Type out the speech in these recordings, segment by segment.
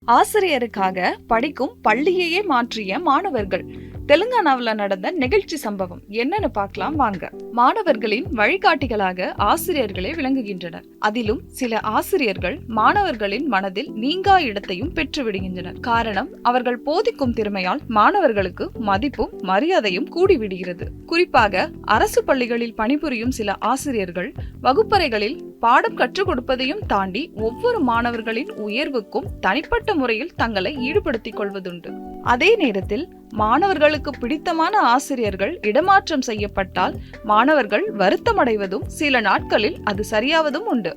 ஆசிரியருக்காக படிக்கும் பள்ளியையே மாற்றிய மாணவர்கள். தெலுங்கானாவில் நடந்த நிகழ்ச்சி சம்பவம் என்னன்னு பார்க்கலாம் வாங்க. மாணவர்களின் வழிகாட்டிகளாக ஆசிரியர்களே விளங்குகின்றனர். அதிலும் சில ஆசிரியர்கள் மாணவர்களின் மனதில் நீங்கா இடத்தையும் பெற்று விடுகின்றனர். காரணம், அவர்கள் போதிக்கும் திறமையால் மாணவர்களுக்கு மதிப்பும் மரியாதையும் கூடிவிடுகிறது. குறிப்பாக அரசு பள்ளிகளில் பணிபுரியும் சில ஆசிரியர்கள் வகுப்பறைகளில் பாடம் கற்றுக் கொடுப்பதையும் தாண்டி ஒவ்வொரு மாணவர்களின் உயர்வுக்கும் தனிப்பட்ட முறையில் தங்களை ஈடுபடுத்திக் கொள்வதுண்டு. அதே நேரத்தில் மாணவர்களுக்கு பிடித்தமான ஆசிரியர்கள் இடமாற்றம் செய்யப்பட்டால் மாணவர்கள் வருத்தமடைவதும் சில நாட்களில் அது சரியாவதும் உண்டு.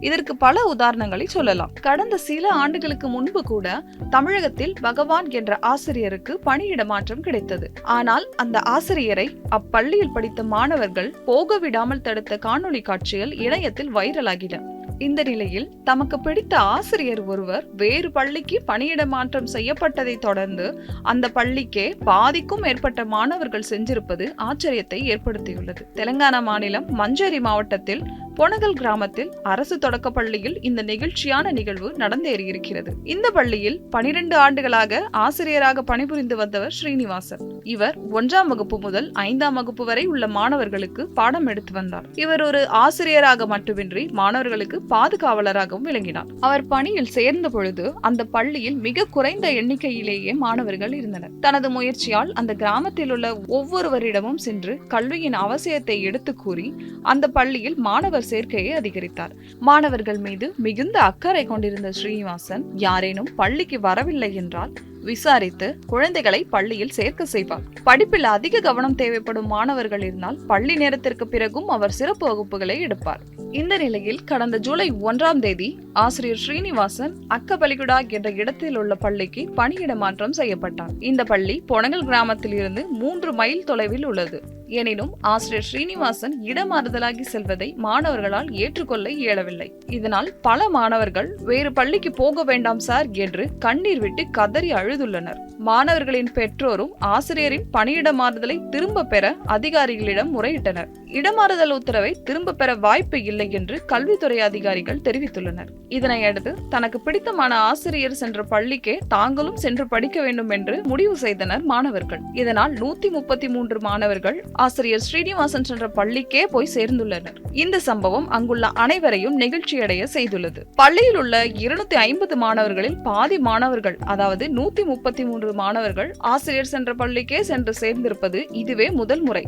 இதற்கு பல உதாரணங்களை சொல்லலாம். கடந்த சில ஆண்டுகளுக்கு முன்பு கூட தமிழகத்தில் பகவான் என்ற ஆசிரியருக்கு பணியிட மாற்றம் கிடைத்தது. ஆனால் அந்த ஆசிரியரை அப்பள்ளியில் படித்த மாணவர்கள் போக விடாமல் தடுத்த காணொளி காட்சிகள் இணையத்தில் வைரலாகின. இந்த நிலையில் தமக்கு பிடித்த ஆசிரியர் ஒருவர் வேறு பள்ளிக்கு பணியிட மாற்றம் செய்யப்பட்டதை தொடர்ந்து அந்த பள்ளிக்கே பாதிக்கும் மேற்பட்ட மாணவர்கள் சென்றிருப்பது ஆச்சரியத்தை ஏற்படுத்தியுள்ளது. தெலுங்கானா மாநிலம் மஞ்சேரி மாவட்டத்தில் பொனகல் கிராமத்தில் அரசு தொடக்க பள்ளியில் இந்த நிகழ்ச்சியான நிகழ்வு நடந்தேறியிருக்கிறது. இந்த பள்ளியில் 12 ஆண்டுகளாக ஆசிரியராக பணிபுரிந்து வந்தவர் ஸ்ரீனிவாசன். இவர் 1ஆம் வகுப்பு முதல் 5ஆம் வகுப்பு வரை உள்ள மாணவர்களுக்கு பாடம் எடுத்து வந்தார். இவர் ஒரு ஆசிரியராக மட்டுமின்றி மாணவர்களுக்கு பாதுகாவலராகவும் விளங்கினார். அவர் பணியில் சேர்ந்த பொழுது அந்த பள்ளியில் மிக குறைந்த எண்ணிக்கையிலேயே மாணவர்கள் இருந்தனர். தனது முயற்சியால் அந்த கிராமத்தில் உள்ள ஒவ்வொருவரிடமும் சென்று கல்வியின் அவசியத்தை எடுத்து கூறி அந்த பள்ளியில் மாணவர் சேர்க்கையை அதிகரித்தார். மாணவர்கள் மீது மிகுந்த அக்கறை கொண்டிருந்த ஸ்ரீனிவாசன் யாரேனும் பள்ளிக்கு வரவில்லை என்றால் விசாரித்து குழந்தைகளை பள்ளியில் சேர்க்க செய்வார். படிப்பில் அதிக கவனம் தேவைப்படும் மாணவர்கள் இருந்தால் பள்ளி நேரத்திற்கு பிறகும் அவர் சிறப்பு வகுப்புகளை எடுப்பார். இந்த நிலையில் கடந்த ஜூலை 1ஆம் தேதி ஆசிரியர் ஸ்ரீனிவாசன் அக்கபலிகுடா என்ற இடத்தில் உள்ள பள்ளிக்கு பணியிட மாற்றம் செய்யப்பட்டார். இந்த பள்ளி பொனகல் கிராமத்தில் இருந்து 3 மைல் தொலைவில் உள்ளது. எனினும் ஆசிரியர் ஸ்ரீனிவாசன் இடமாறுதலாகி செல்வதை மாணவர்களால் ஏற்றுக்கொள்ள இயலவில்லை. இதனால் பல மாணவர்கள் வேறு பள்ளிக்கு போக வேண்டாம் சார் என்று கண்ணீர் விட்டு கதறி அழுதுள்ளனர். மாணவர்களின் பெற்றோரும் ஆசிரியரின் பணியிட மாறுதலை திரும்ப பெற அதிகாரிகளிடம் முறையிட்டனர். இடமாறுதல் உத்தரவை திரும்ப பெற வாய்ப்பு இல்லை என்று கல்வித்துறை அதிகாரிகள் தெரிவித்துள்ளனர். இதனையடுத்து தனக்கு பிடித்தமான ஆசிரியர் சென்ற பள்ளிக்கே தாங்களும் சென்று படிக்க வேண்டும் என்று முடிவு செய்தனர் மாணவர்கள். இதனால் 133 மாணவர்கள் ஆசிரியர் ஸ்ரீனிவாசன் சென்ற பள்ளிக்கே போய் சேர்ந்துள்ளனர். இந்த சம்பவம் அங்குள்ள அனைவரையும் நெகிழ்ச்சியடைய செய்துள்ளது. பள்ளியில் உள்ள 250 மாணவர்களில் பாதி மாணவர்கள், அதாவது 133 மாணவர்கள் ஆசிரியர் சென்ற பள்ளிக்கே சென்று சேர்ந்திருப்பது இதுவே முதல் முறை.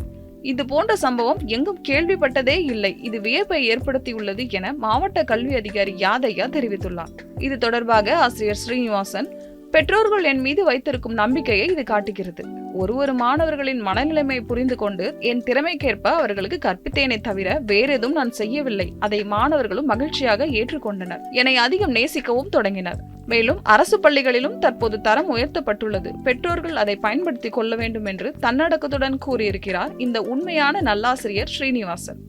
இது போன்ற சம்பவம் எங்கும் கேள்விப்பட்டதே இல்லை. இது வியப்பை ஏற்படுத்தியுள்ளது என மாவட்ட கல்வி அதிகாரி யாதையா தெரிவித்துள்ளார். இது தொடர்பாக ஆசிரியர் ஸ்ரீனிவாசன், பெற்றோர்கள் என் மீது வைத்திருக்கும் நம்பிக்கையை இது காட்டுகிறது. ஒரு மாணவர்களின் மனநிலைமை புரிந்து கொண்டு என் திறமைக்கேற்ப அவர்களுக்கு கற்பித்தேனே தவிர வேறெதும் நான் செய்யவில்லை. அதை மாணவர்களும் மகிழ்ச்சியாக ஏற்றுக்கொண்டனர். என்னை அதிகம் நேசிக்கவும் தொடங்கினர். மேலும் அரசு பள்ளிகளிலும் தற்போது தரம் உயர்த்தப்பட்டுள்ளது. பெற்றோர்கள் அதை பயன்படுத்திக் கொள்ள வேண்டும் என்று தன்னடக்கத்துடன் கூறியிருக்கிறார் இந்த உண்மையான நல்லாசிரியர் ஸ்ரீனிவாசன்.